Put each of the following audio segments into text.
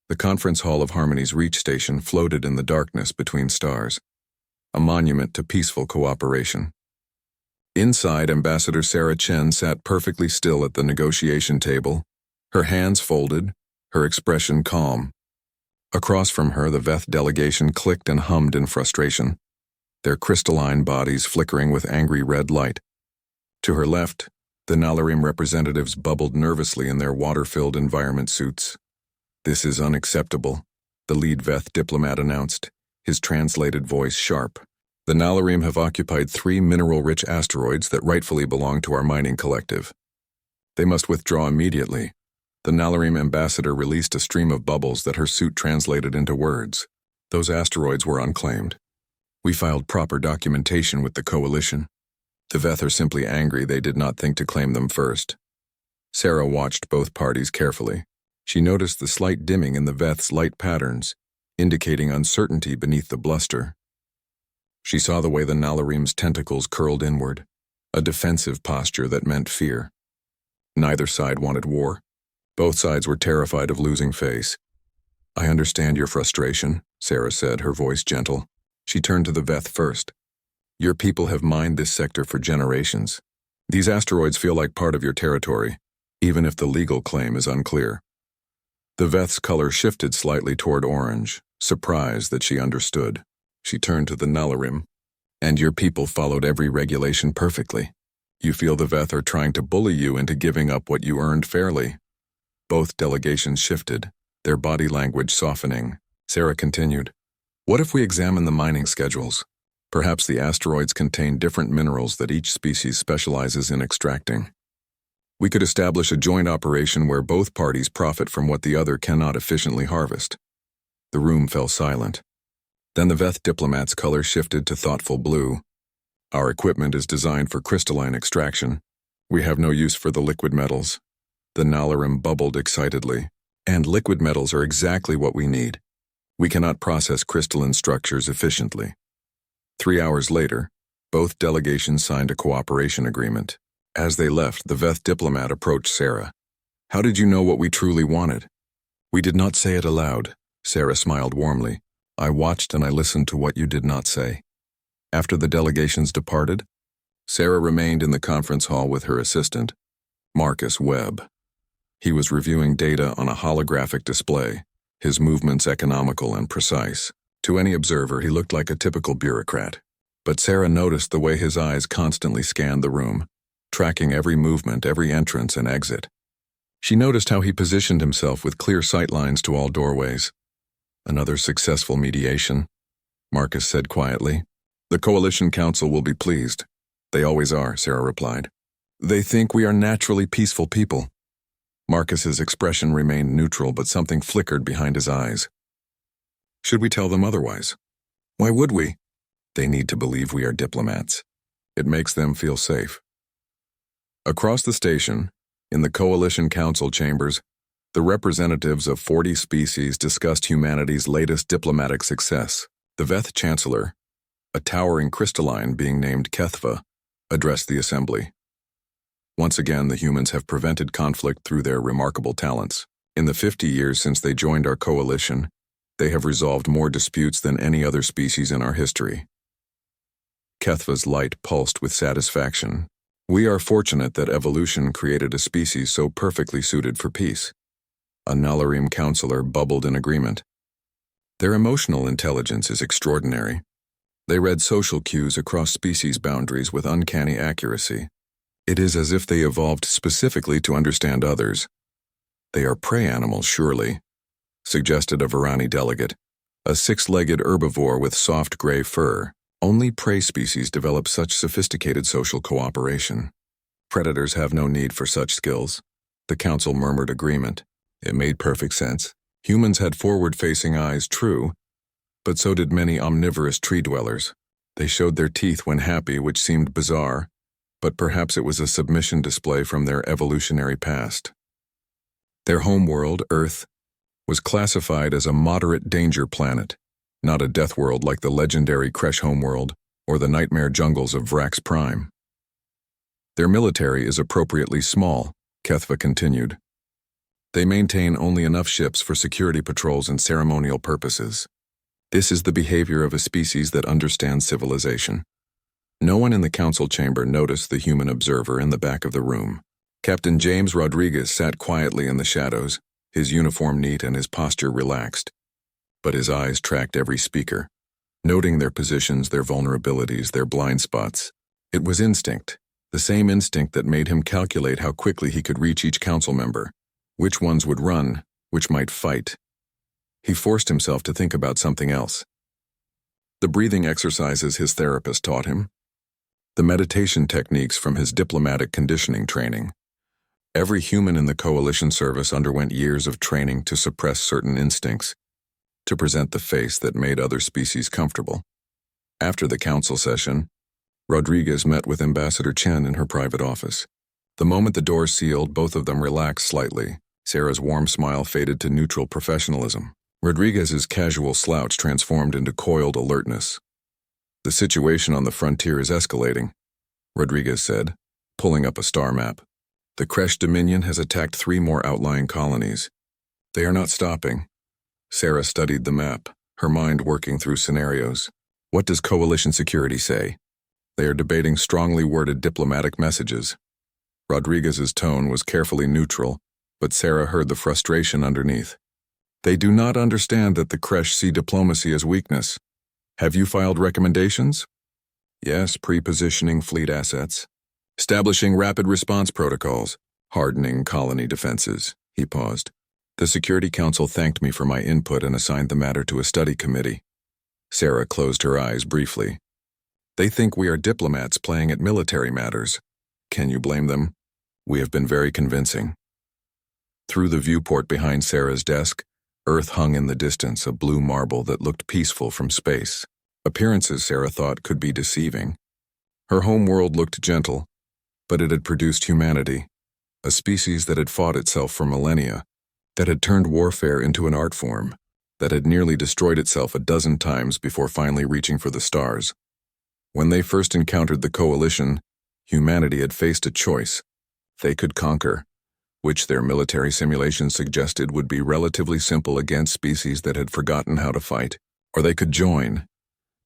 The conference hall of Harmony's Reach Station floated in the darkness between stars, a monument to peaceful cooperation. Inside, Ambassador Sarah Chen sat perfectly still at the negotiation table, her hands folded, her expression calm. Across from her, the Veth delegation clicked and hummed in frustration, their crystalline bodies flickering with angry red light. To her left, the Nalarim representatives bubbled nervously in their water-filled environment suits. "This is unacceptable," the lead Veth diplomat announced, his translated voice sharp. "The Nalarim have occupied 3 mineral-rich asteroids that rightfully belong to our mining collective. They must withdraw immediately." The Nalarim ambassador released a stream of bubbles that her suit translated into words. "Those asteroids were unclaimed. We filed proper documentation with the coalition. The Veth are simply angry they did not think to claim them first." Sarah watched both parties carefully. She noticed the slight dimming in the Veth's light patterns, indicating uncertainty beneath the bluster. She saw the way the Nalarim's tentacles curled inward, a defensive posture that meant fear. Neither side wanted war. Both sides were terrified of losing face. "I understand your frustration," Sarah said, her voice gentle. She turned to the Veth first. "Your people have mined this sector for generations. These asteroids feel like part of your territory, even if the legal claim is unclear." The Veth's color shifted slightly toward orange, surprised that she understood. She turned to the Nalarim. "And your people followed every regulation perfectly. You feel the Veth are trying to bully you into giving up what you earned fairly." Both delegations shifted, their body language softening. Sarah continued, "What if we examine the mining schedules? Perhaps the asteroids contain different minerals that each species specializes in extracting. We could establish a joint operation where both parties profit from what the other cannot efficiently harvest." The room fell silent. Then the Veth diplomat's color shifted to thoughtful blue. "Our equipment is designed for crystalline extraction. We have no use for the liquid metals." The Nalarim bubbled excitedly. "And liquid metals are exactly what we need. We cannot process crystalline structures efficiently." 3 hours later, both delegations signed a cooperation agreement. As they left, the Veth diplomat approached Sarah. "How did you know what we truly wanted?" "We did not say it aloud," Sarah smiled warmly. "I watched and I listened to what you did not say." After the delegations departed, Sarah remained in the conference hall with her assistant, Marcus Webb. He was reviewing data on a holographic display, his movements economical and precise. To any observer, he looked like a typical bureaucrat. But Sarah noticed the way his eyes constantly scanned the room, tracking every movement, every entrance and exit. She noticed how he positioned himself with clear sightlines to all doorways. "Another successful mediation," Marcus said quietly. "The Coalition Council will be pleased." "They always are," Sarah replied. "They think we are naturally peaceful people." Marcus's expression remained neutral, but something flickered behind his eyes. "Should we tell them otherwise?" "Why would we?" "They need to believe we are diplomats. It makes them feel safe." Across the station, in the Coalition Council chambers, the representatives of 40 species discussed humanity's latest diplomatic success. The Veth Chancellor, a towering crystalline being named Kethva, addressed the assembly. "Once again, the humans have prevented conflict through their remarkable talents. In the 50 years since they joined our coalition, they have resolved more disputes than any other species in our history." Kethva's light pulsed with satisfaction. "We are fortunate that evolution created a species so perfectly suited for peace." A Nalarim counselor bubbled in agreement. "Their emotional intelligence is extraordinary. They read social cues across species boundaries with uncanny accuracy. It is as if they evolved specifically to understand others." "They are prey animals, surely," suggested a Varani delegate, a 6-legged herbivore with soft gray fur. "Only prey species develop such sophisticated social cooperation. Predators have no need for such skills." The council murmured agreement. It made perfect sense. Humans had forward-facing eyes, true, but so did many omnivorous tree-dwellers. They showed their teeth when happy, which seemed bizarre, but perhaps it was a submission display from their evolutionary past. Their homeworld, Earth, was classified as a moderate danger planet, not a death world like the legendary Kresh homeworld or the nightmare jungles of Vrax Prime. "Their military is appropriately small," Kethva continued. They maintain only enough ships for security patrols and ceremonial purposes. This is the behavior of a species that understands civilization. No one in the council chamber noticed the human observer in the back of the room. Captain James Rodriguez sat quietly in the shadows, his uniform neat and his posture relaxed. But his eyes tracked every speaker, noting their positions, their vulnerabilities, their blind spots. It was instinct, the same instinct that made him calculate how quickly he could reach each council member, which ones would run, which might fight. He forced himself to think about something else. The breathing exercises his therapist taught him, the meditation techniques from his diplomatic conditioning training. Every human in the coalition service underwent years of training to suppress certain instincts, to present the face that made other species comfortable. After the council session, Rodriguez met with Ambassador Chen in her private office. The moment the door sealed, both of them relaxed slightly. Sarah's warm smile faded to neutral professionalism. Rodriguez's casual slouch transformed into coiled alertness. "The situation on the frontier is escalating," Rodriguez said, pulling up a star map. "The Kresh Dominion has attacked 3 more outlying colonies. They are not stopping." Sarah studied the map, her mind working through scenarios. What does coalition security say? They are debating strongly worded diplomatic messages. Rodriguez's tone was carefully neutral, but Sarah heard the frustration underneath. "They do not understand that the Kresh see diplomacy as weakness. Have you filed recommendations?" "Yes, pre-positioning fleet assets. Establishing rapid response protocols. Hardening colony defenses." He paused. "The Security Council thanked me for my input and assigned the matter to a study committee." Sarah closed her eyes briefly. "They think we are diplomats playing at military matters. Can you blame them? We have been very convincing." Through the viewport behind Sarah's desk, Earth hung in the distance, a blue marble that looked peaceful from space. Appearances, Sarah thought, could be deceiving. Her home world looked gentle, but it had produced humanity, a species that had fought itself for millennia, that had turned warfare into an art form, that had nearly destroyed itself a dozen times before finally reaching for the stars. When they first encountered the coalition, humanity had faced a choice. They could conquer, which their military simulations suggested would be relatively simple against species that had forgotten how to fight, or they could join,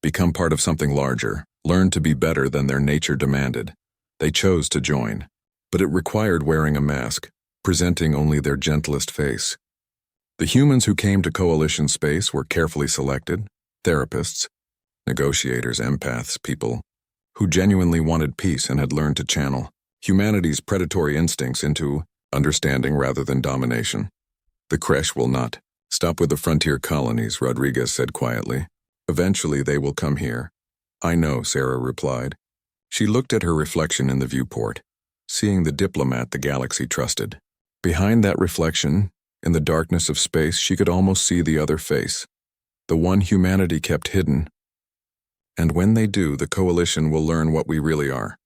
become part of something larger, learn to be better than their nature demanded. They chose to join, but it required wearing a mask, presenting only their gentlest face. The humans who came to coalition space were carefully selected, therapists, negotiators, empaths, people who genuinely wanted peace and had learned to channel humanity's predatory instincts into understanding rather than domination. "The Kresh will not stop with the frontier colonies," Rodriguez said quietly. "Eventually they will come here." "I know," Sarah replied. She looked at her reflection in the viewport, seeing the diplomat the galaxy trusted. Behind that reflection, in the darkness of space, she could almost see the other face, the one humanity kept hidden. "And when they do, the coalition will learn what we really are.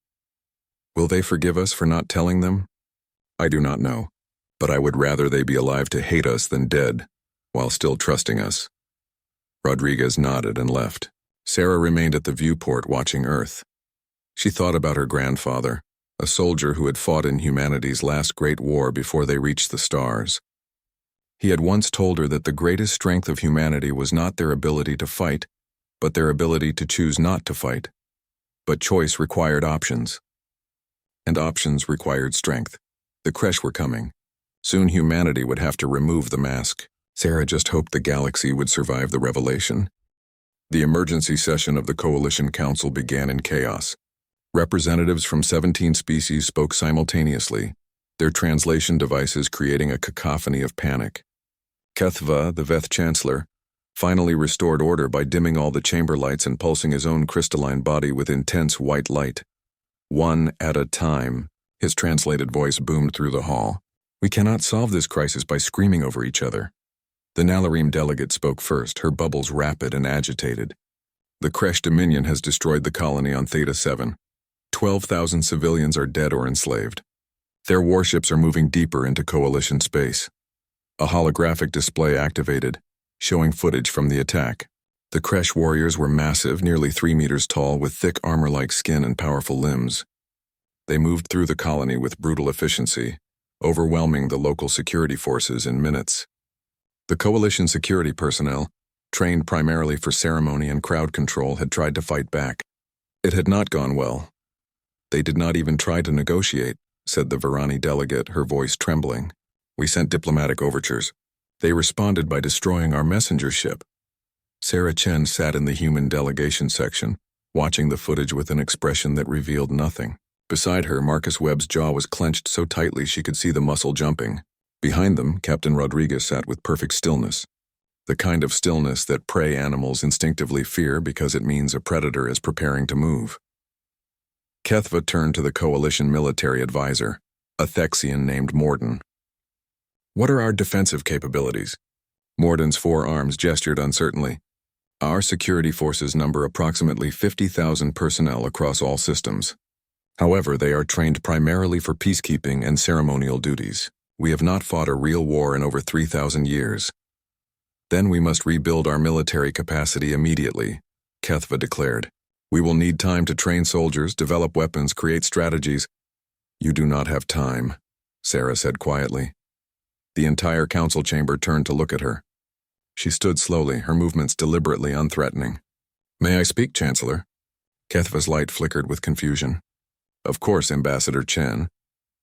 Will they forgive us for not telling them? I do not know, but I would rather they be alive to hate us than dead, while still trusting us." Rodriguez nodded and left. Sarah remained at the viewport watching Earth. She thought about her grandfather, a soldier who had fought in humanity's last great war before they reached the stars. He had once told her that the greatest strength of humanity was not their ability to fight, but their ability to choose not to fight. But choice required options, and options required strength. The Kresh were coming. Soon humanity would have to remove the mask. Sarah just hoped the galaxy would survive the revelation. The emergency session of the Coalition Council began in chaos. Representatives from 17 species spoke simultaneously, their translation devices creating a cacophony of panic. Kethva, the Veth Chancellor, finally restored order by dimming all the chamber lights and pulsing his own crystalline body with intense white light. "One at a time," his translated voice boomed through the hall. "We cannot solve this crisis by screaming over each other." The Nalarim delegate spoke first, her bubbles rapid and agitated. "The Kresh Dominion has destroyed the colony on Theta 7. 12,000 civilians are dead or enslaved. Their warships are moving deeper into coalition space." A holographic display activated, showing footage from the attack. The Kresh warriors were massive, nearly 3 meters tall, with thick armor-like skin and powerful limbs. They moved through the colony with brutal efficiency, overwhelming the local security forces in minutes. The coalition security personnel, trained primarily for ceremony and crowd control, had tried to fight back. It had not gone well. "They did not even try to negotiate," said the Varani delegate, her voice trembling. "We sent diplomatic overtures. They responded by destroying our messenger ship." Sarah Chen sat in the human delegation section, watching the footage with an expression that revealed nothing. Beside her, Marcus Webb's jaw was clenched so tightly she could see the muscle jumping. Behind them, Captain Rodriguez sat with perfect stillness. The kind of stillness that prey animals instinctively fear because it means a predator is preparing to move. Kethva turned to the coalition military advisor, a Thexian named Morden. "What are our defensive capabilities?" Morden's forearms gestured uncertainly. "Our security forces number approximately 50,000 personnel across all systems. However, they are trained primarily for peacekeeping and ceremonial duties. We have not fought a real war in over 3,000 years. Then we must rebuild our military capacity immediately," Kethva declared. "We will need time to train soldiers, develop weapons, create strategies." "You do not have time," Sarah said quietly. The entire council chamber turned to look at her. She stood slowly, her movements deliberately unthreatening. "May I speak, Chancellor?" Kethva's light flickered with confusion. "Of course, Ambassador Chen.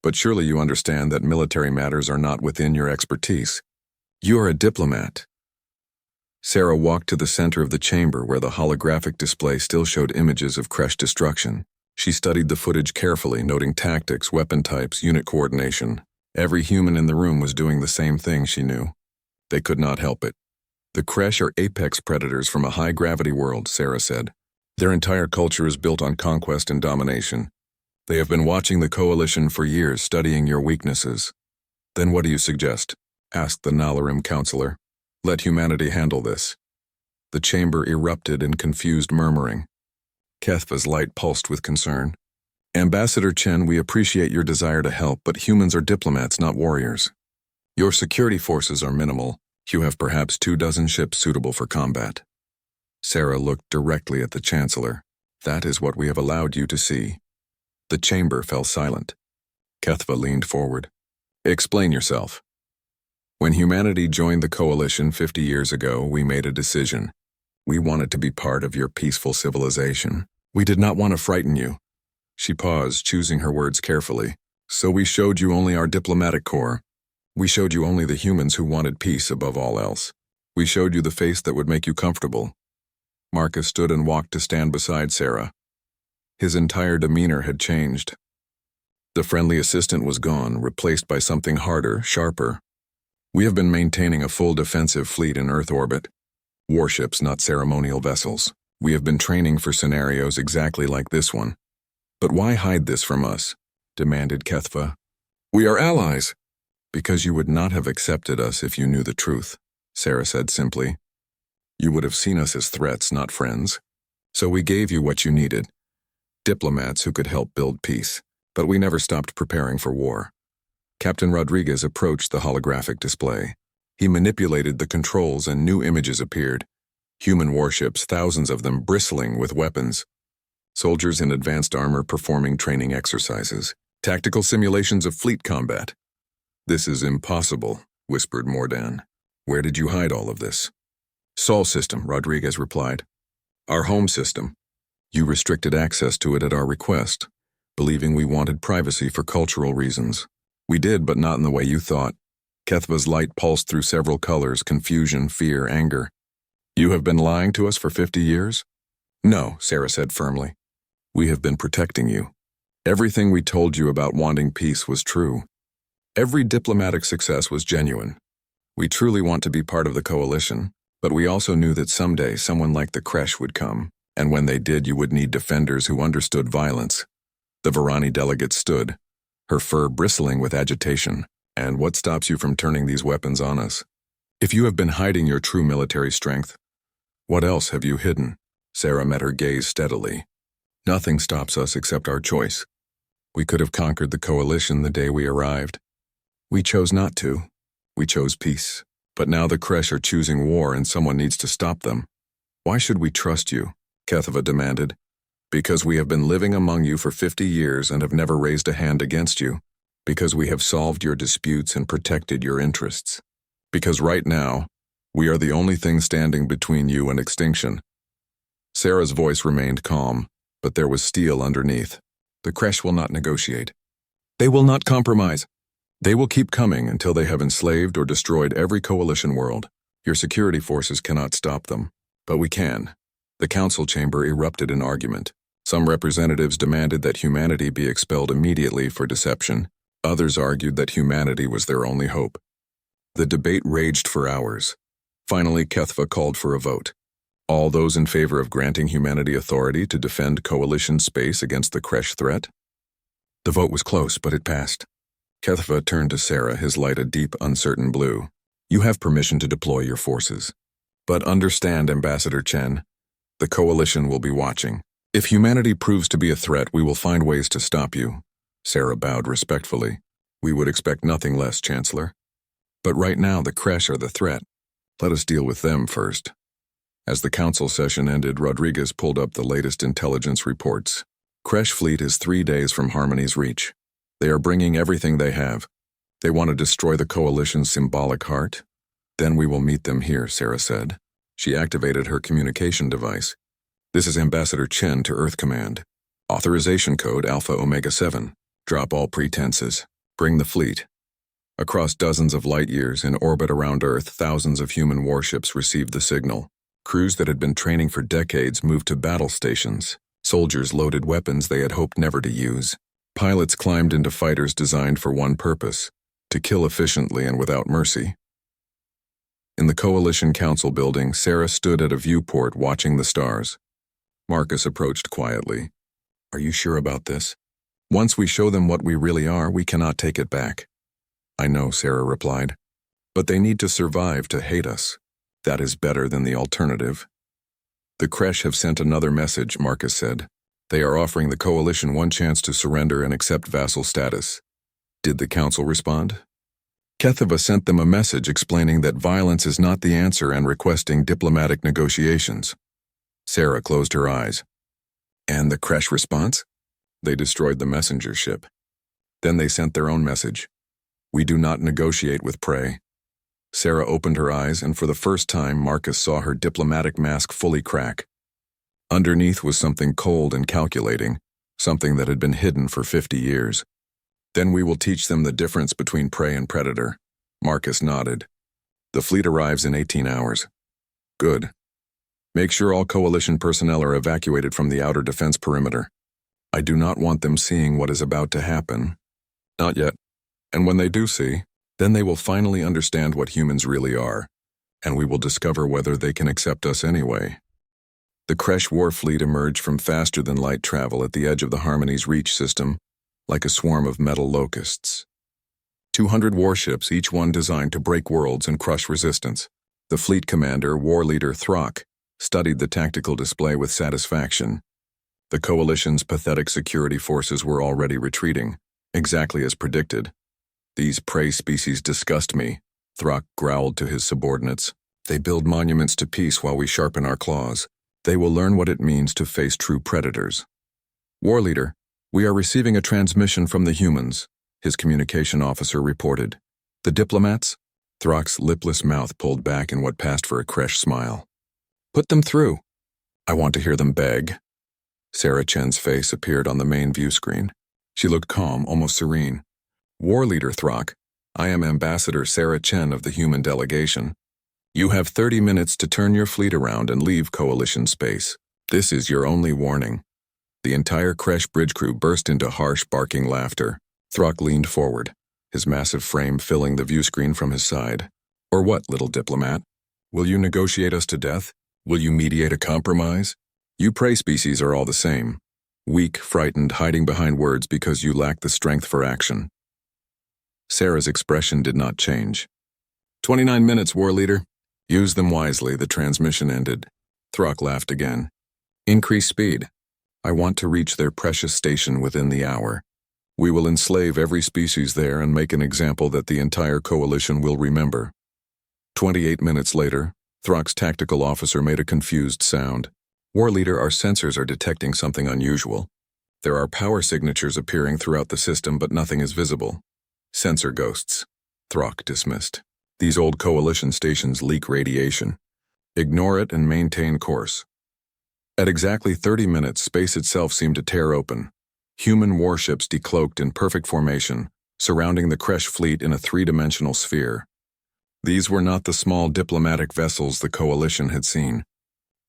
But surely you understand that military matters are not within your expertise. You are a diplomat." Sarah walked to the center of the chamber where the holographic display still showed images of Kresh destruction. She studied the footage carefully, noting tactics, weapon types, unit coordination. Every human in the room was doing the same thing, she knew. They could not help it. "The Kresh are apex predators from a high-gravity world," Sarah said. "Their entire culture is built on conquest and domination. They have been watching the Coalition for years, studying your weaknesses." "Then what do you suggest?" asked the Nalarim counselor. "Let humanity handle this." The chamber erupted in confused murmuring. Kethva's light pulsed with concern. "Ambassador Chen, we appreciate your desire to help, but humans are diplomats, not warriors. Your security forces are minimal. You have perhaps 24 ships suitable for combat." Sarah looked directly at the Chancellor. "That is what we have allowed you to see." The chamber fell silent. Kethva leaned forward. "Explain yourself." "When humanity joined the Coalition 50 years ago, we made a decision. We wanted to be part of your peaceful civilization. We did not want to frighten you." She paused, choosing her words carefully. "So we showed you only our diplomatic corps. We showed you only the humans who wanted peace above all else. We showed you the face that would make you comfortable." Marcus stood and walked to stand beside Sarah. His entire demeanor had changed. The friendly assistant was gone, replaced by something harder, sharper. "We have been maintaining a full defensive fleet in Earth orbit. Warships, not ceremonial vessels. We have been training for scenarios exactly like this one." "But why hide this from us?" demanded Kethva. "We are allies." "Because you would not have accepted us if you knew the truth," Sarah said simply. "You would have seen us as threats, not friends. So we gave you what you needed. Diplomats who could help build peace. But we never stopped preparing for war." Captain Rodriguez approached the holographic display. He manipulated the controls and new images appeared. Human warships, thousands of them, bristling with weapons. Soldiers in advanced armor performing training exercises. Tactical simulations of fleet combat. "This is impossible," whispered Mordan. "Where did you hide all of this?" "Sol system," Rodriguez replied. "Our home system. You restricted access to it at our request, believing we wanted privacy for cultural reasons. We did, but not in the way you thought." Kethva's light pulsed through several colors: confusion, fear, anger. "You have been lying to us for 50 years? "No," Sarah said firmly. "We have been protecting you. Everything we told you about wanting peace was true. Every diplomatic success was genuine. We truly want to be part of the Coalition, but we also knew that someday someone like the Kresh would come, and when they did, you would need defenders who understood violence." The Varani delegate stood, her fur bristling with agitation. "And what stops you from turning these weapons on us? If you have been hiding your true military strength, what else have you hidden?" Sarah met her gaze steadily. "Nothing stops us except our choice. We could have conquered the Coalition the day we arrived. We chose not to. We chose peace. But now the Kresh are choosing war and someone needs to stop them. Why should we trust you?" Kethva demanded. "Because we have been living among you for 50 years and have never raised a hand against you. Because we have solved your disputes and protected your interests. Because right now, we are the only thing standing between you and extinction." Sarah's voice remained calm, but there was steel underneath. "The Kresh will not negotiate. They will not compromise. They will keep coming until they have enslaved or destroyed every coalition world. Your security forces cannot stop them. But we can." The council chamber erupted in argument. Some representatives demanded that humanity be expelled immediately for deception. Others argued that humanity was their only hope. The debate raged for hours. Finally, HFY called for a vote. All those in favor of granting humanity authority to defend coalition space against the Kresh threat? The vote was close, but it passed. HFY turned to Sarah, his light a deep, uncertain blue. "You have permission to deploy your forces. But understand, Ambassador Chen, the coalition will be watching. If humanity proves to be a threat, we will find ways to stop you." Sarah bowed respectfully. "We would expect nothing less, Chancellor. But right now, the Kresh are the threat. Let us deal with them first." As the council session ended, Rodriguez pulled up the latest intelligence reports. Kresh fleet is 3 days from Harmony's reach. They are bringing everything they have. They want to destroy the coalition's symbolic heart? Then we will meet them here, Sarah said. She activated her communication device. "This is Ambassador Chen to Earth Command. Authorization code Alpha Omega 7. Drop all pretenses. Bring the fleet." Across dozens of light years in orbit around Earth, thousands of human warships received the signal. Crews that had been training for decades moved to battle stations. Soldiers loaded weapons they had hoped never to use. Pilots climbed into fighters designed for one purpose: to kill efficiently and without mercy. In the Coalition Council building, Sarah stood at a viewport watching the stars. Marcus approached quietly. "Are you sure about this? Once we show them what we really are, we cannot take it back." "I know," Sarah replied. "But they need to survive to hate us. That is better than the alternative." "The Kresh have sent another message," Marcus said. "They are offering the Coalition one chance to surrender and accept vassal status." Did the Council respond? HFY sent them a message explaining that violence is not the answer and requesting diplomatic negotiations. Sarah closed her eyes. "And the Kresh response?" "They destroyed the messenger ship. Then they sent their own message. We do not negotiate with prey." Sarah opened her eyes, and for the first time Marcus saw her diplomatic mask fully crack. Underneath was something cold and calculating, something that had been hidden for 50 years. "Then we will teach them the difference between prey and predator." Marcus nodded. "The fleet arrives in 18 hours. Good. Make sure all Coalition personnel are evacuated from the outer defense perimeter. I do not want them seeing what is about to happen. Not yet. And when they do see, then they will finally understand what humans really are, and we will discover whether they can accept us anyway." The Kresh war fleet emerged from faster-than-light travel at the edge of the Harmony's reach system, like a swarm of metal locusts. 200 warships, each one designed to break worlds and crush resistance. The fleet commander, war leader Throck, studied the tactical display with satisfaction. The Coalition's pathetic security forces were already retreating, exactly as predicted. "These prey species disgust me," Throck growled to his subordinates. "They build monuments to peace while we sharpen our claws. They will learn what it means to face true predators." "War leader, we are receiving a transmission from the humans," his communication officer reported. "The Diplomats?" Throck's lipless mouth pulled back in what passed for a Kresh smile. "Put them through." "I want to hear them beg." Sarah Chen's face appeared on the main view screen. She looked calm, almost serene. "War leader Throck, I am Ambassador Sarah Chen of the human delegation. You have 30 minutes to turn your fleet around and leave Coalition space. This is your only warning." The entire Kresh bridge crew burst into harsh, barking laughter. Throck leaned forward, his massive frame filling the view screen from his side. "Or what, little diplomat? Will you negotiate us to death? Will you mediate a compromise? You prey species are all the same. Weak, frightened, hiding behind words because you lack the strength for action." Sarah's expression did not change. 29 minutes, war leader. Use them wisely." The transmission ended. Throck laughed again. "Increase speed. I want to reach their precious station within the hour. We will enslave every species there and make an example that the entire Coalition will remember." 28 minutes later, Throck's tactical officer made a confused sound. "War leader, our sensors are detecting something unusual. There are power signatures appearing throughout the system, but nothing is visible. Sensor ghosts. Throck dismissed. These old coalition stations leak radiation. Ignore it and maintain course. At exactly 30 minutes, space itself seemed to tear open. Human warships decloaked in perfect formation, surrounding the Kresh fleet in a three-dimensional sphere. These were not the small diplomatic vessels the coalition had seen.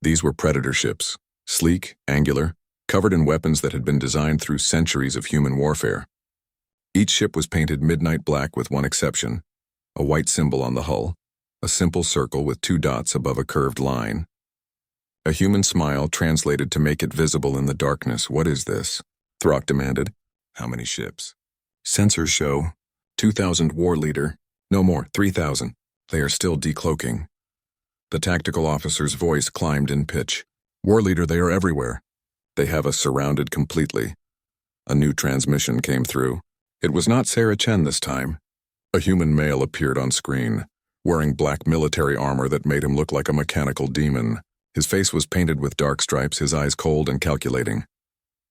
These were predator ships, sleek, angular, covered in weapons that had been designed through centuries of human warfare. Each ship was painted midnight black with one exception, a white symbol on the hull, a simple circle with two dots above a curved line. A human smile translated to make it visible in the darkness. What is this? Throck demanded. How many ships? Sensors show 2,000 war leader. No more, 3,000. They are still decloaking. The tactical officer's voice climbed in pitch. War leader, they are everywhere. They have us surrounded completely. A new transmission came through. It was not Sarah Chen this time. A human male appeared on screen, wearing black military armor that made him look like a mechanical demon. His face was painted with dark stripes, his eyes cold and calculating.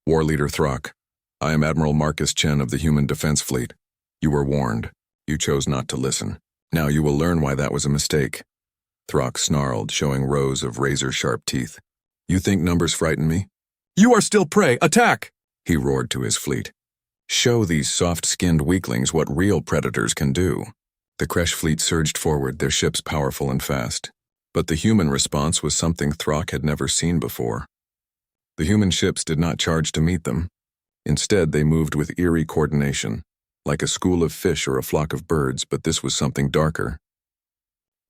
War Leader Throck, I am Admiral Marcus Chen of the Human Defense Fleet. You were warned. You chose not to listen. Now you will learn why that was a mistake. Throck snarled, showing rows of razor-sharp teeth. You think numbers frighten me? You are still prey! Attack! He roared to his fleet. Show these soft-skinned weaklings what real predators can do. The Kresh fleet surged forward, their ships powerful and fast. But the human response was something Throck had never seen before. The human ships did not charge to meet them. Instead, they moved with eerie coordination, like a school of fish or a flock of birds, but this was something darker.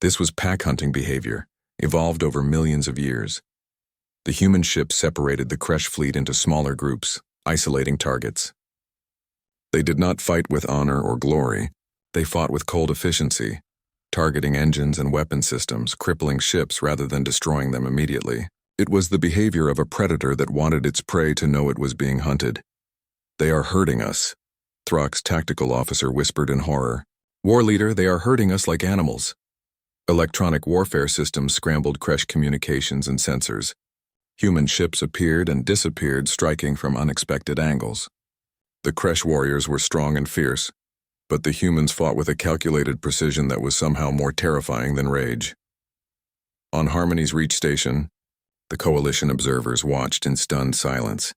This was pack-hunting behavior, evolved over millions of years. The human ships separated the Kresh fleet into smaller groups, isolating targets. They did not fight with honor or glory. They fought with cold efficiency, targeting engines and weapon systems, crippling ships rather than destroying them immediately. It was the behavior of a predator that wanted its prey to know it was being hunted. They are hurting us, Throck's tactical officer whispered in horror. War leader, they are hurting us like animals. Electronic warfare systems scrambled Kresh communications and sensors. Human ships appeared and disappeared, striking from unexpected angles. The Kresh warriors were strong and fierce, but the humans fought with a calculated precision that was somehow more terrifying than rage. On Harmony's Reach station, the coalition observers watched in stunned silence.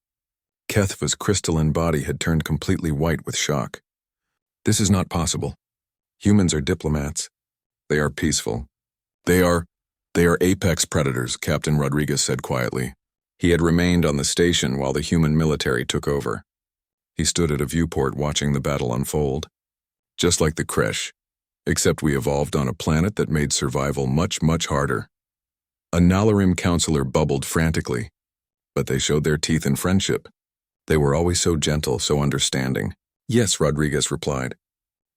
Kethva's crystalline body had turned completely white with shock. This is not possible. Humans are diplomats. They are peaceful. They are apex predators, Captain Rodriguez said quietly. He had remained on the station while the human military took over. He stood at a viewport watching the battle unfold. Just like the Kresh, except we evolved on a planet that made survival much, much harder. A Nalarim counselor bubbled frantically, but they showed their teeth in friendship. They were always so gentle, so understanding. Yes, Rodriguez replied,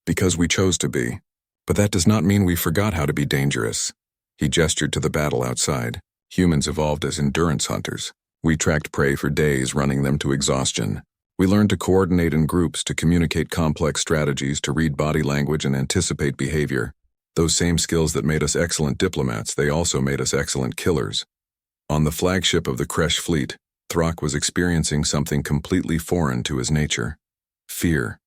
because we chose to be. But that does not mean we forgot how to be dangerous. He gestured to the battle outside. Humans evolved as endurance hunters. We tracked prey for days, running them to exhaustion. We learned to coordinate in groups, to communicate complex strategies, to read body language and anticipate behavior. Those same skills that made us excellent diplomats, they also made us excellent killers. On the flagship of the Kresh fleet, Throck was experiencing something completely foreign to his nature. Fear.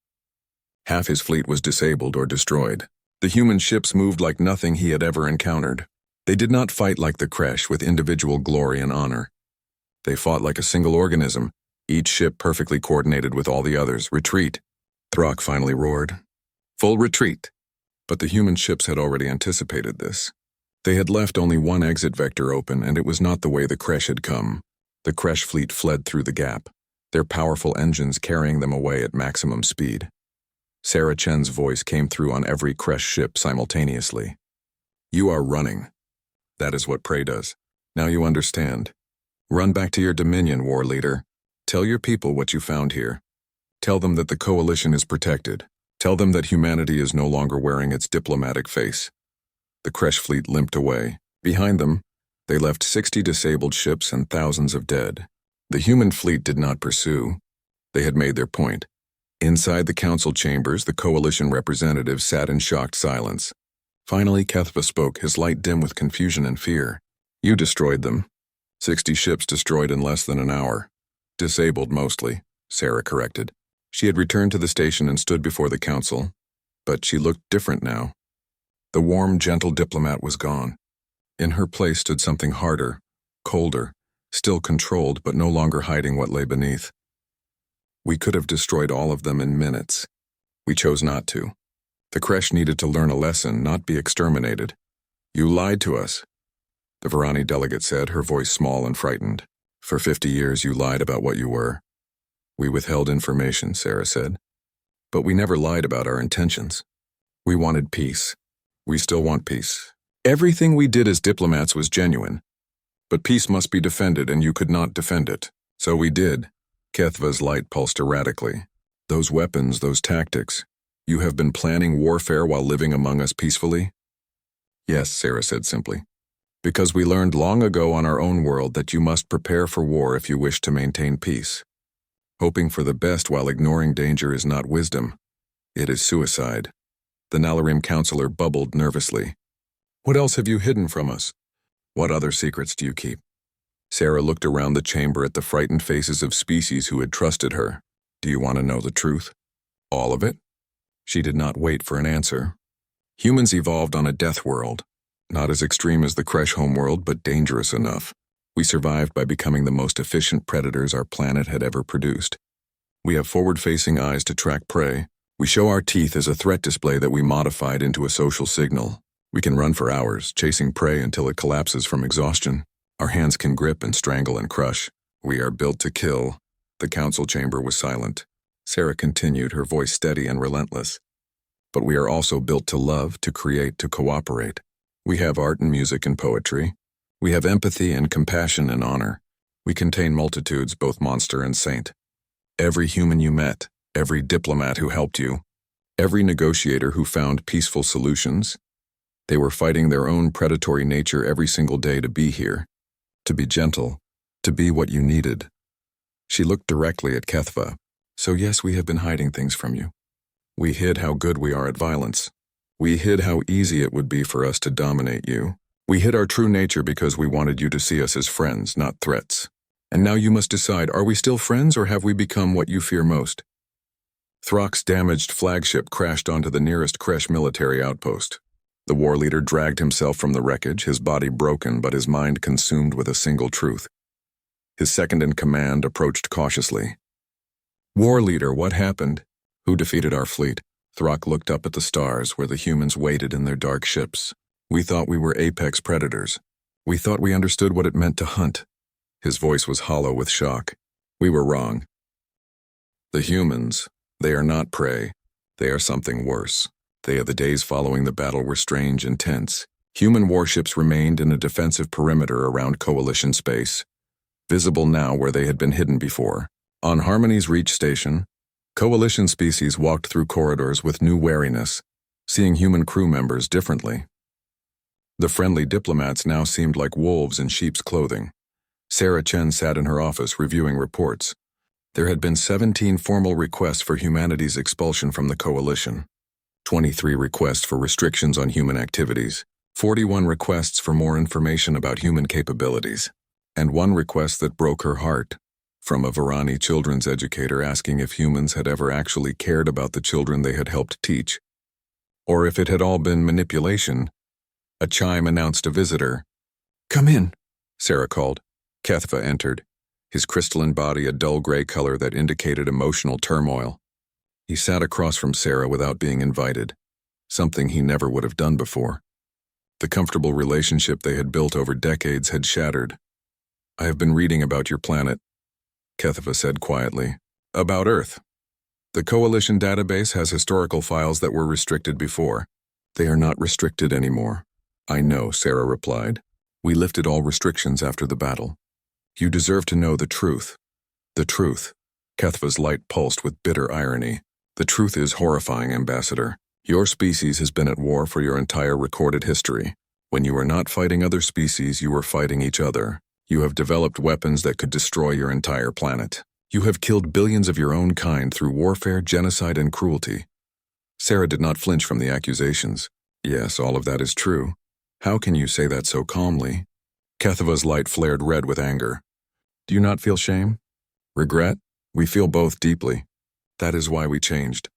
Half his fleet was disabled or destroyed. The human ships moved like nothing he had ever encountered. They did not fight like the Kresh with individual glory and honor. They fought like a single organism, each ship perfectly coordinated with all the others. Retreat. Throck finally roared. Full retreat. But the human ships had already anticipated this. They had left only one exit vector open, and it was not the way the Kresh had come. The Kresh fleet fled through the gap, their powerful engines carrying them away at maximum speed. Sarah Chen's voice came through on every Kresh ship simultaneously. You are running. That is what prey does. Now you understand. Run back to your dominion, war leader. Tell your people what you found here. Tell them that the coalition is protected. Tell them that humanity is no longer wearing its diplomatic face. The Kresh fleet limped away. Behind them, they left 60 disabled ships and thousands of dead. The human fleet did not pursue. They had made their point. Inside the council chambers, the coalition representatives sat in shocked silence. Finally, Kethva spoke, his light dim with confusion and fear. You destroyed them. 60 ships destroyed in less than an hour. Disabled mostly, Sarah corrected. She had returned to the station and stood before the council. But she looked different now. The warm, gentle diplomat was gone. In her place stood something harder, colder, still controlled but no longer hiding what lay beneath. We could have destroyed all of them in minutes. We chose not to. The creche needed to learn a lesson, not be exterminated. You lied to us, the Varani delegate said, her voice small and frightened. For 50 years you lied about what you were. We withheld information, Sarah said. But we never lied about our intentions. We wanted peace. We still want peace. Everything we did as diplomats was genuine. But peace must be defended, and you could not defend it. So we did. Kethva's light pulsed erratically. Those weapons, those tactics. You have been planning warfare while living among us peacefully? Yes, Sarah said simply. Because we learned long ago on our own world that you must prepare for war if you wish to maintain peace. Hoping for the best while ignoring danger is not wisdom. It is suicide. The Narration counselor bubbled nervously. What else have you hidden from us? What other secrets do you keep? Sarah looked around the chamber at the frightened faces of species who had trusted her. Do you want to know the truth? All of it? She did not wait for an answer. Humans evolved on a death world. Not as extreme as the creche homeworld, but dangerous enough. We survived by becoming the most efficient predators our planet had ever produced. We have forward-facing eyes to track prey. We show our teeth as a threat display that we modified into a social signal. We can run for hours, chasing prey until it collapses from exhaustion. Our hands can grip and strangle and crush. We are built to kill. The council chamber was silent. Sarah continued, her voice steady and relentless. But we are also built to love, to create, to cooperate. We have art and music and poetry. We have empathy and compassion and honor. We contain multitudes, both monster and saint. Every human you met, every diplomat who helped you, every negotiator who found peaceful solutions, they were fighting their own predatory nature every single day to be here, to be gentle, to be what you needed. She looked directly at Kethva. So yes, we have been hiding things from you. We hid how good we are at violence. We hid how easy it would be for us to dominate you. We hid our true nature because we wanted you to see us as friends, not threats. And now you must decide, are we still friends or have we become what you fear most? Throck's damaged flagship crashed onto the nearest creche military outpost. The war leader dragged himself from the wreckage, his body broken but his mind consumed with a single truth. His second-in-command approached cautiously. War leader, what happened? Who defeated our fleet? Throck looked up at the stars where the humans waited in their dark ships. We thought we were apex predators. We thought we understood what it meant to hunt. His voice was hollow with shock. We were wrong. The humans, they are not prey. They are something worse. The days following the battle were strange and tense. Human warships remained in a defensive perimeter around Coalition space, visible now where they had been hidden before. On Harmony's Reach station, Coalition species walked through corridors with new wariness, seeing human crew members differently. The friendly diplomats now seemed like wolves in sheep's clothing. Sarah Chen sat in her office reviewing reports. There had been 17 formal requests for humanity's expulsion from the Coalition, 23 requests for restrictions on human activities, 41 requests for more information about human capabilities, and one request that broke her heart, from a Varani children's educator asking if humans had ever actually cared about the children they had helped teach, or if it had all been manipulation. A chime announced a visitor. Come in, Sarah called. Kethva entered, his crystalline body a dull gray color that indicated emotional turmoil. He sat across from Sarah without being invited, something he never would have done before. The comfortable relationship they had built over decades had shattered. I have been reading about your planet, Kethva said quietly. About Earth. The Coalition database has historical files that were restricted before. They are not restricted anymore. I know, Sarah replied. We lifted all restrictions after the battle. You deserve to know the truth. The truth. Kethva's light pulsed with bitter irony. The truth is horrifying, Ambassador. Your species has been at war for your entire recorded history. When you were not fighting other species, you were fighting each other. You have developed weapons that could destroy your entire planet. You have killed billions of your own kind through warfare, genocide, and cruelty. Sarah did not flinch from the accusations. Yes, all of that is true. How can you say that so calmly? Kethva's light flared red with anger. Do you not feel shame? Regret? We feel both deeply. That is why we changed.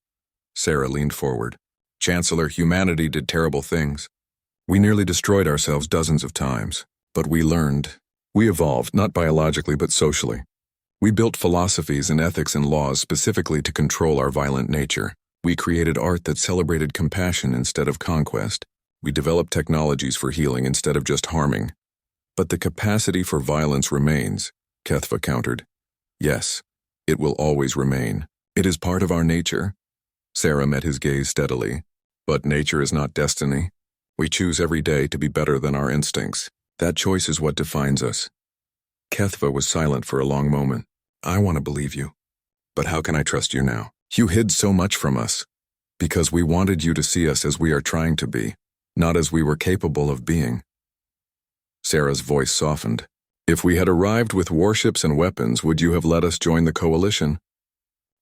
Sarah leaned forward. Chancellor, humanity did terrible things. We nearly destroyed ourselves dozens of times, but we learned. We evolved, not biologically but socially. We built philosophies and ethics and laws specifically to control our violent nature. We created art that celebrated compassion instead of conquest. We developed technologies for healing instead of just harming. But the capacity for violence remains, Kethva countered. Yes, it will always remain. It is part of our nature. Sarah met his gaze steadily. But nature is not destiny. We choose every day to be better than our instincts. That choice is what defines us. Kethva was silent for a long moment. I want to believe you. But how can I trust you now? You hid so much from us. Because we wanted you to see us as we are trying to be, not as we were capable of being. Sarah's voice softened. If we had arrived with warships and weapons, would you have let us join the coalition?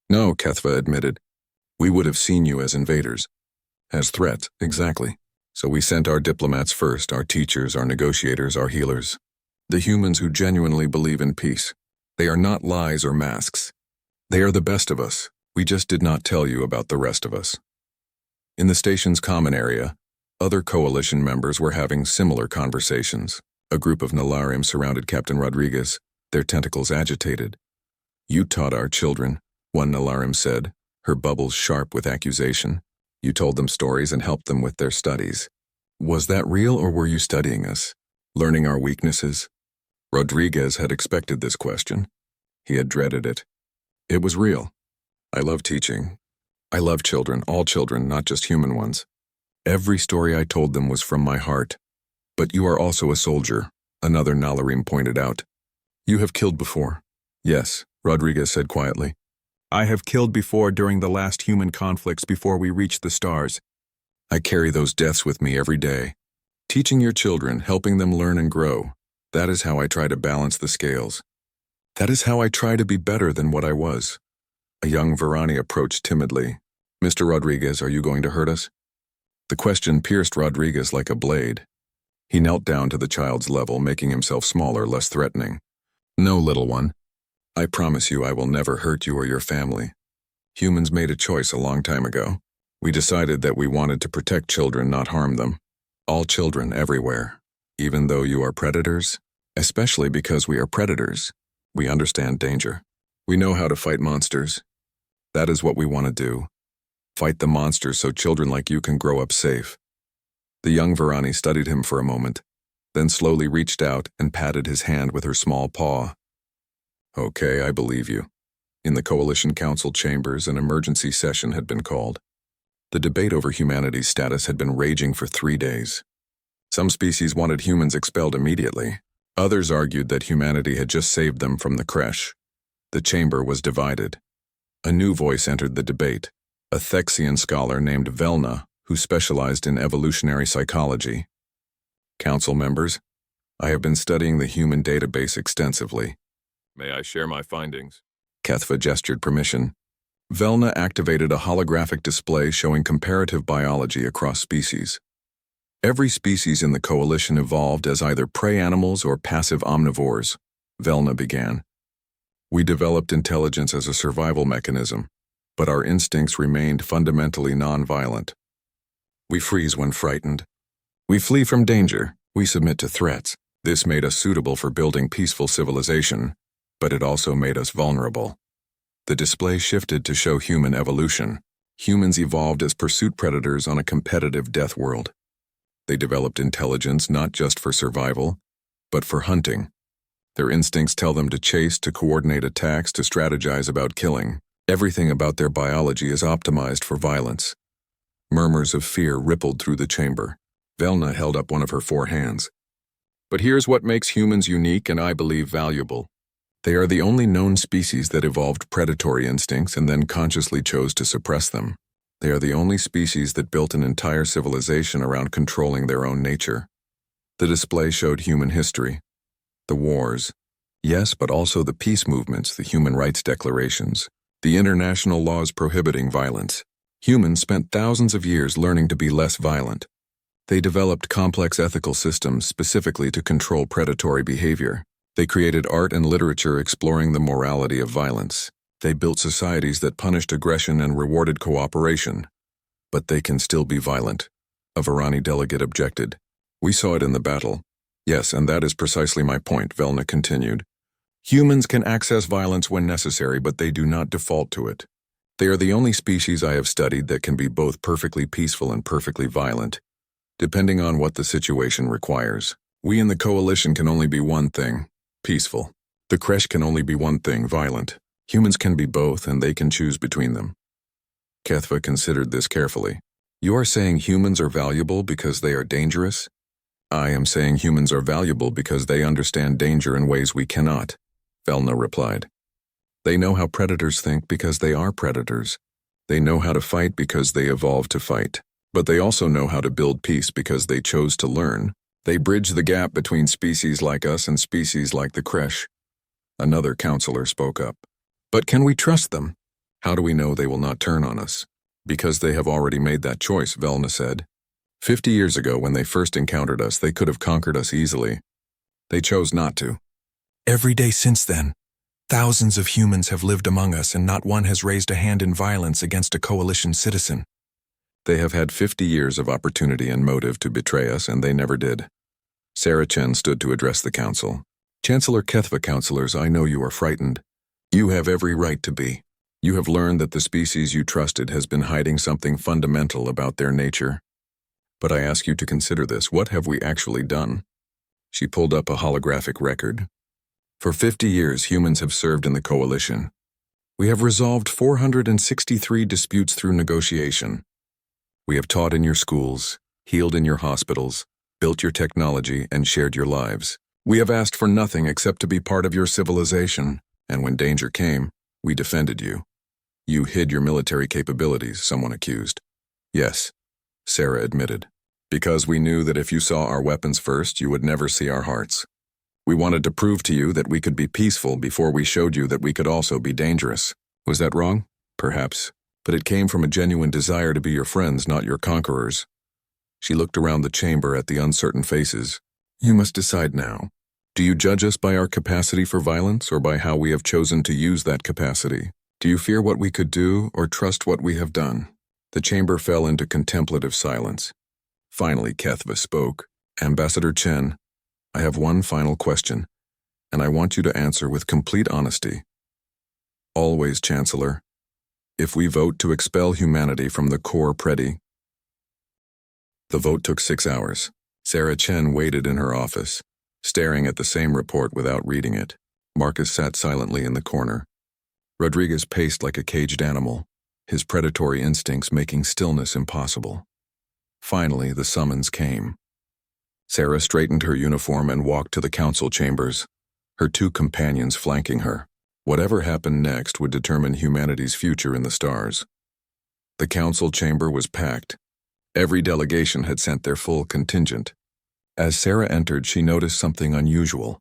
No, Kethva admitted. We would have seen you as invaders. As threats, exactly. So we sent our diplomats first, our teachers, our negotiators, our healers. The humans who genuinely believe in peace. They are not lies or masks. They are the best of us. We just did not tell you about the rest of us. In the station's common area, other coalition members were having similar conversations. A group of Nalarim surrounded Captain Rodriguez, their tentacles agitated. You taught our children, one Nalarim said, her bubbles sharp with accusation. You told them stories and helped them with their studies. Was that real, or were you studying us? Learning our weaknesses? Rodriguez had expected this question. He had dreaded it. It was real. I love teaching. I love children, all children, not just human ones. Every story I told them was from my heart. But you are also a soldier, another Nalarim pointed out. You have killed before. Yes, Rodriguez said quietly. I have killed before during the last human conflicts before we reached the stars. I carry those deaths with me every day. Teaching your children, helping them learn and grow. That is how I try to balance the scales. That is how I try to be better than what I was. A young Varani approached timidly. Mr. Rodriguez, are you going to hurt us? The question pierced Rodriguez like a blade. He knelt down to the child's level, making himself smaller, less threatening. No, little one. I promise you I will never hurt you or your family. Humans made a choice a long time ago. We decided that we wanted to protect children, not harm them. All children, everywhere. Even though you are predators, especially because we are predators, we understand danger. We know how to fight monsters. That is what we want to do. Fight the monsters so children like you can grow up safe. The young Varani studied him for a moment, then slowly reached out and patted his hand with her small paw. Okay, I believe you. In the Coalition Council chambers, an emergency session had been called. The debate over humanity's status had been raging for 3 days. Some species wanted humans expelled immediately. Others argued that humanity had just saved them from the creche. The chamber was divided. A new voice entered the debate, a Thexian scholar named Velna, who specialized in evolutionary psychology. Council members, I have been studying the human database extensively. May I share my findings? Kethva gestured permission. Velna activated a holographic display showing comparative biology across species. Every species in the coalition evolved as either prey animals or passive omnivores, Velna began. We developed intelligence as a survival mechanism, but our instincts remained fundamentally nonviolent. We freeze when frightened. We flee from danger. We submit to threats. This made us suitable for building peaceful civilization, but it also made us vulnerable. The display shifted to show human evolution. Humans evolved as pursuit predators on a competitive death world. They developed intelligence not just for survival, but for hunting. Their instincts tell them to chase, to coordinate attacks, to strategize about killing. Everything about their biology is optimized for violence. Murmurs of fear rippled through the chamber. Velna held up one of her 4 hands. But here's what makes humans unique and I believe valuable. They are the only known species that evolved predatory instincts and then consciously chose to suppress them. They are the only species that built an entire civilization around controlling their own nature. The display showed human history. The wars. Yes, but also the peace movements, the human rights declarations, the international laws prohibiting violence. Humans spent thousands of years learning to be less violent. They developed complex ethical systems specifically to control predatory behavior. They created art and literature exploring the morality of violence. They built societies that punished aggression and rewarded cooperation. But they can still be violent. A Varani delegate objected. We saw it in the battle. Yes, and that is precisely my point, Velna continued. Humans can access violence when necessary, but they do not default to it. They are the only species I have studied that can be both perfectly peaceful and perfectly violent, depending on what the situation requires. We in the Coalition can only be one thing, peaceful. The Kresh can only be one thing, violent. Humans can be both, and they can choose between them. Kethva considered this carefully. You are saying humans are valuable because they are dangerous? I am saying humans are valuable because they understand danger in ways we cannot, Velna replied. They know how predators think because they are predators. They know how to fight because they evolved to fight. But they also know how to build peace because they chose to learn. They bridge the gap between species like us and species like the Kresh. Another counselor spoke up. But can we trust them? How do we know they will not turn on us? Because they have already made that choice, Velna said. 50 years ago, when they first encountered us, they could have conquered us easily. They chose not to. Every day since then, thousands of humans have lived among us and not one has raised a hand in violence against a Coalition citizen. They have had 50 years of opportunity and motive to betray us, and they never did. Sarah Chen stood to address the council. Chancellor Kethva, counselors, I know you are frightened. You have every right to be. You have learned that the species you trusted has been hiding something fundamental about their nature. But I ask you to consider this. What have we actually done? She pulled up a holographic record. For 50 years, humans have served in the Coalition. We have resolved 463 disputes through negotiation. We have taught in your schools, healed in your hospitals, built your technology, and shared your lives. We have asked for nothing except to be part of your civilization, and when danger came, we defended you. You hid your military capabilities, someone accused. Yes, Sarah admitted. Because we knew that if you saw our weapons first, you would never see our hearts. We wanted to prove to you that we could be peaceful before we showed you that we could also be dangerous. Was that wrong? Perhaps. But it came from a genuine desire to be your friends, not your conquerors. She looked around the chamber at the uncertain faces. You must decide now. Do you judge us by our capacity for violence or by how we have chosen to use that capacity? Do you fear what we could do or trust what we have done? The chamber fell into contemplative silence. Finally, Kethva spoke. Ambassador Chen, I have one final question, and I want you to answer with complete honesty. Always, Chancellor. If we vote to expel humanity from the core Preti. The vote took 6 hours. Sarah Chen waited in her office, staring at the same report without reading it. Marcus sat silently in the corner. Rodriguez paced like a caged animal, his predatory instincts making stillness impossible. Finally, the summons came. Sarah straightened her uniform and walked to the council chambers, her 2 companions flanking her. Whatever happened next would determine humanity's future in the stars. The council chamber was packed. Every delegation had sent their full contingent. As Sarah entered, she noticed something unusual.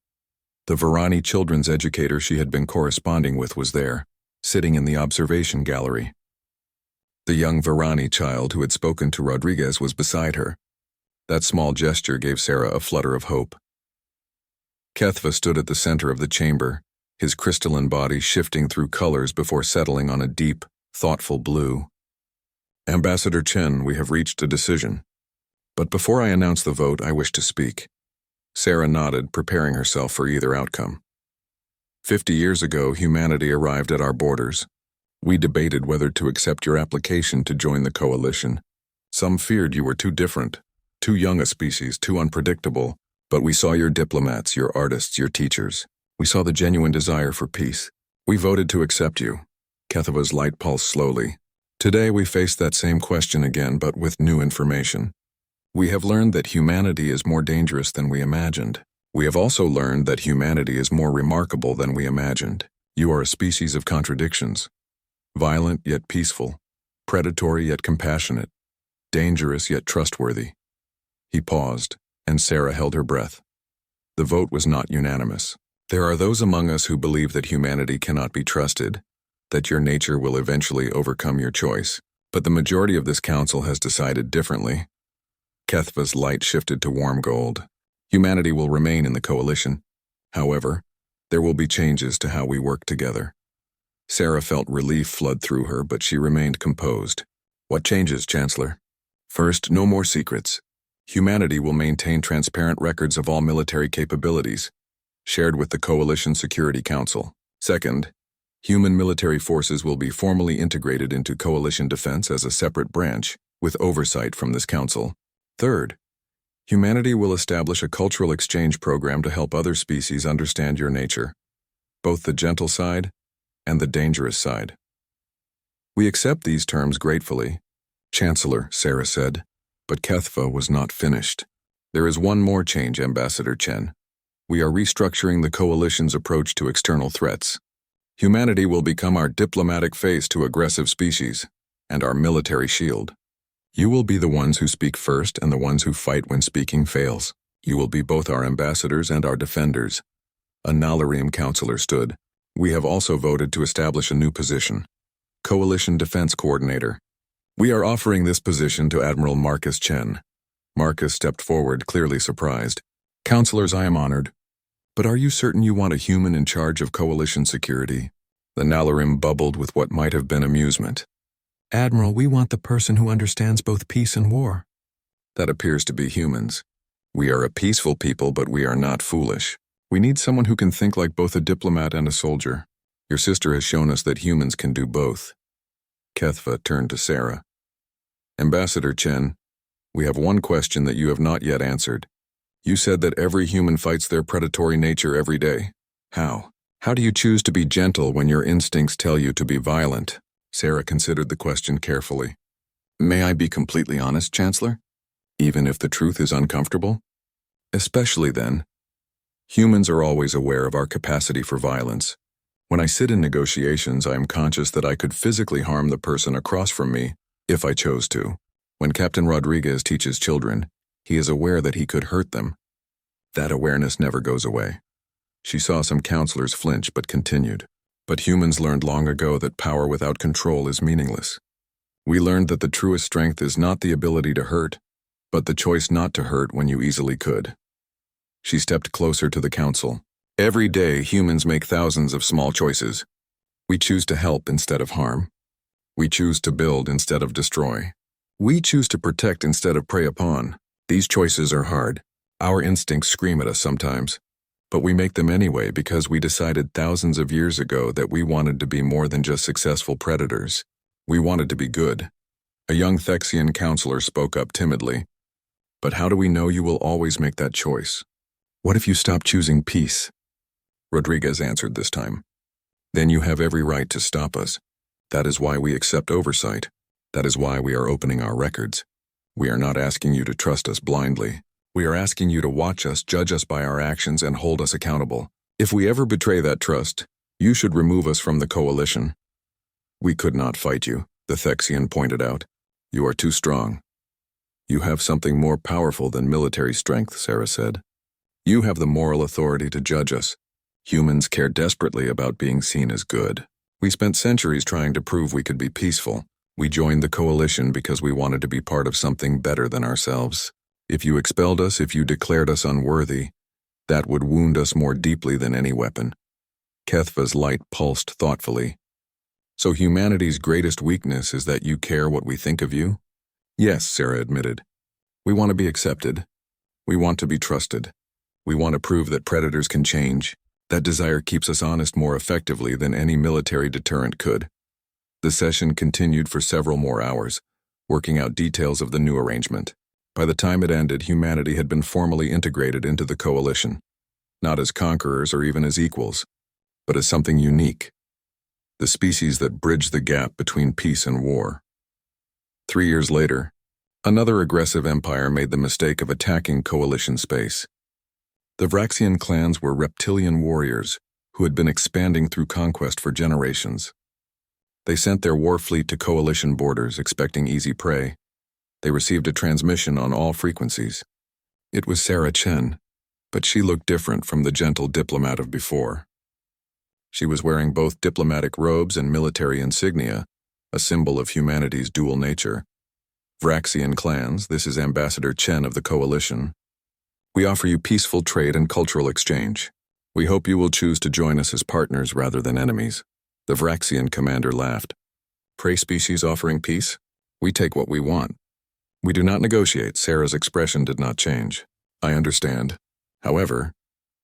The Varani children's educator she had been corresponding with was there, sitting in the observation gallery. The young Varani child who had spoken to Rodriguez was beside her. That small gesture gave Sarah a flutter of hope. Kethva stood at the center of the chamber, his crystalline body shifting through colors before settling on a deep, thoughtful blue. Ambassador Chen, we have reached a decision. But before I announce the vote, I wish to speak. Sarah nodded, preparing herself for either outcome. 50 years ago, humanity arrived at our borders. We debated whether to accept your application to join the Coalition. Some feared you were too different, too young a species, too unpredictable, but we saw your diplomats, your artists, your teachers. We saw the genuine desire for peace. We voted to accept you. Kethva's light pulsed slowly. Today we face that same question again, but with new information. We have learned that humanity is more dangerous than we imagined. We have also learned that humanity is more remarkable than we imagined. You are a species of contradictions. Violent yet peaceful, predatory yet compassionate, dangerous yet trustworthy. He paused, and Sarah held her breath. The vote was not unanimous. There are those among us who believe that humanity cannot be trusted, that your nature will eventually overcome your choice. But the majority of this council has decided differently. Kethva's light shifted to warm gold. Humanity will remain in the Coalition. However, there will be changes to how we work together. Sarah felt relief flood through her, but she remained composed. What changes, Chancellor? First, no more secrets. Humanity will maintain transparent records of all military capabilities, shared with the Coalition Security Council. Second, human military forces will be formally integrated into Coalition defense as a separate branch, with oversight from this council. Third, humanity will establish a cultural exchange program to help other species understand your nature, both the gentle side and the dangerous side. We accept these terms gratefully, Chancellor, Sarah said, but Kethva was not finished. There is one more change, Ambassador Chen. We are restructuring the Coalition's approach to external threats. Humanity will become our diplomatic face to aggressive species, and our military shield. You will be the ones who speak first and the ones who fight when speaking fails. You will be both our ambassadors and our defenders. A Narration counselor stood. We have also voted to establish a new position, Coalition Defense Coordinator. We are offering this position to Admiral Marcus Chen. Marcus stepped forward, clearly surprised. Counselors, I am honored. But are you certain you want a human in charge of Coalition security? The Narration bubbled with what might have been amusement. Admiral, we want the person who understands both peace and war. That appears to be humans. We are a peaceful people, but we are not foolish. We need someone who can think like both a diplomat and a soldier. Your sister has shown us that humans can do both. Kethva turned to Sarah. Ambassador Chen, we have one question that you have not yet answered. You said that every human fights their predatory nature every day. How? How do you choose to be gentle when your instincts tell you to be violent? Sarah considered the question carefully. May I be completely honest, Chancellor? Even if the truth is uncomfortable? Especially then. Humans are always aware of our capacity for violence. When I sit in negotiations, I am conscious that I could physically harm the person across from me, if I chose to. When Captain Rodriguez teaches children, he is aware that he could hurt them. That awareness never goes away. She saw some counselors flinch but continued. But humans learned long ago that power without control is meaningless. We learned that the truest strength is not the ability to hurt, but the choice not to hurt when you easily could. She stepped closer to the council. Every day, humans make thousands of small choices. We choose to help instead of harm. We choose to build instead of destroy. We choose to protect instead of prey upon. These choices are hard. Our instincts scream at us sometimes. But we make them anyway because we decided thousands of years ago that we wanted to be more than just successful predators. We wanted to be good. A young Thexian counselor spoke up timidly. But how do we know you will always make that choice? What if you stop choosing peace? Rodriguez answered this time. Then you have every right to stop us. That is why we accept oversight. That is why we are opening our records. We are not asking you to trust us blindly. We are asking you to watch us, judge us by our actions, and hold us accountable. If we ever betray that trust, you should remove us from the Coalition. We could not fight you, the Thexian pointed out. You are too strong. You have something more powerful than military strength, Sarah said. You have the moral authority to judge us. Humans care desperately about being seen as good. We spent centuries trying to prove we could be peaceful. We joined the Coalition because we wanted to be part of something better than ourselves. If you expelled us, if you declared us unworthy, that would wound us more deeply than any weapon. Kethva's light pulsed thoughtfully. So humanity's greatest weakness is that you care what we think of you? Yes, Sarah admitted. We want to be accepted. We want to be trusted. We want to prove that predators can change. That desire keeps us honest more effectively than any military deterrent could. The session continued for several more hours, working out details of the new arrangement. By the time it ended, humanity had been formally integrated into the Coalition, not as conquerors or even as equals, but as something unique, the species that bridged the gap between peace and war. 3 years later, another aggressive empire made the mistake of attacking Coalition space. The Vraxian clans were reptilian warriors who had been expanding through conquest for generations. They sent their war fleet to Coalition borders, expecting easy prey. They received a transmission on all frequencies. It was Sarah Chen, but she looked different from the gentle diplomat of before. She was wearing both diplomatic robes and military insignia, a symbol of humanity's dual nature. Vraxian clans, this is Ambassador Chen of the Coalition. We offer you peaceful trade and cultural exchange. We hope you will choose to join us as partners rather than enemies. The Vraxian commander laughed. Prey species offering peace? We take what we want. We do not negotiate. Sarah's expression did not change. I understand. However,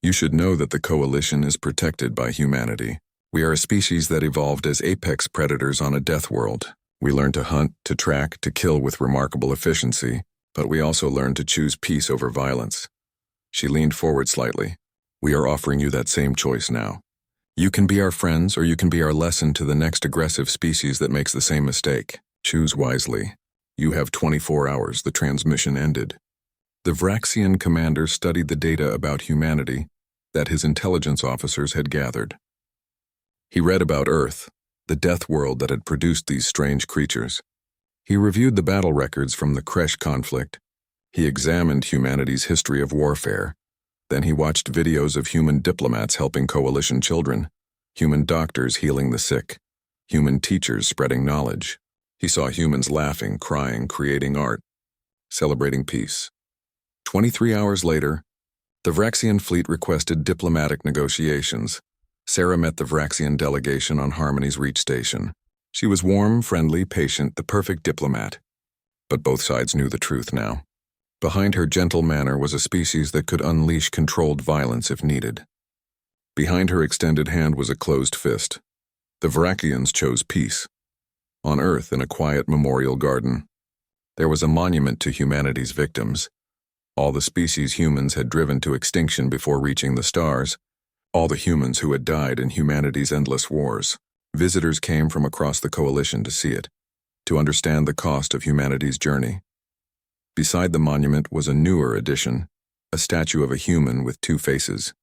you should know that the coalition is protected by humanity. We are a species that evolved as apex predators on a death world. We learn to hunt, to track, to kill with remarkable efficiency, but we also learn to choose peace over violence. She leaned forward slightly. We are offering you that same choice now. You can be our friends, or you can be our lesson to the next aggressive species that makes the same mistake. Choose wisely. You have 24 hours. The transmission ended. The Vraxian commander studied the data about humanity that his intelligence officers had gathered. He read about Earth, the death world that had produced these strange creatures. He reviewed the battle records from the Kresh conflict. He examined humanity's history of warfare. Then he watched videos of human diplomats helping coalition children, human doctors healing the sick, human teachers spreading knowledge. He saw humans laughing, crying, creating art, celebrating peace. 23 hours later, the Vraxian fleet requested diplomatic negotiations. Sarah met the Vraxian delegation on Harmony's Reach Station. She was warm, friendly, patient, the perfect diplomat. But both sides knew the truth now. Behind her gentle manner was a species that could unleash controlled violence if needed. Behind her extended hand was a closed fist. The Vraxians chose peace. On Earth, in a quiet memorial garden, there was a monument to humanity's victims. All the species humans had driven to extinction before reaching the stars. All the humans who had died in humanity's endless wars. Visitors came from across the coalition to see it, to understand the cost of humanity's journey. Beside the monument was a newer addition, a statue of a human with two faces.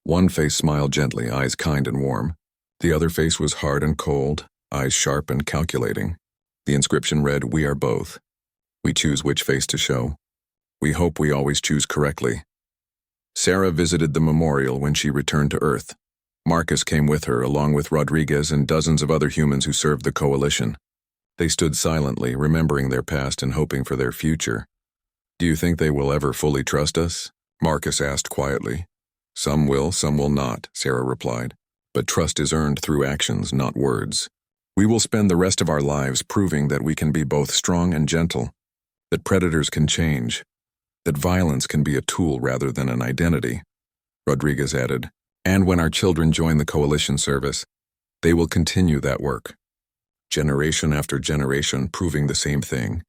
One face smiled gently, eyes kind and warm. The other face was hard and cold, eyes sharp and calculating. The inscription read, "We are both. We choose which face to show. We hope we always choose correctly." Sarah visited the memorial when she returned to Earth. Marcus came with her, along with Rodriguez and dozens of other humans who served the coalition. They stood silently, remembering their past and hoping for their future. "Do you think they will ever fully trust us?" Marcus asked quietly. "Some will, some will not," Sarah replied. "But trust is earned through actions, not words. We will spend the rest of our lives proving that we can be both strong and gentle, that predators can change, that violence can be a tool rather than an identity." Rodriguez added, "And when our children join the coalition service, they will continue that work. Generation after generation proving the same thing.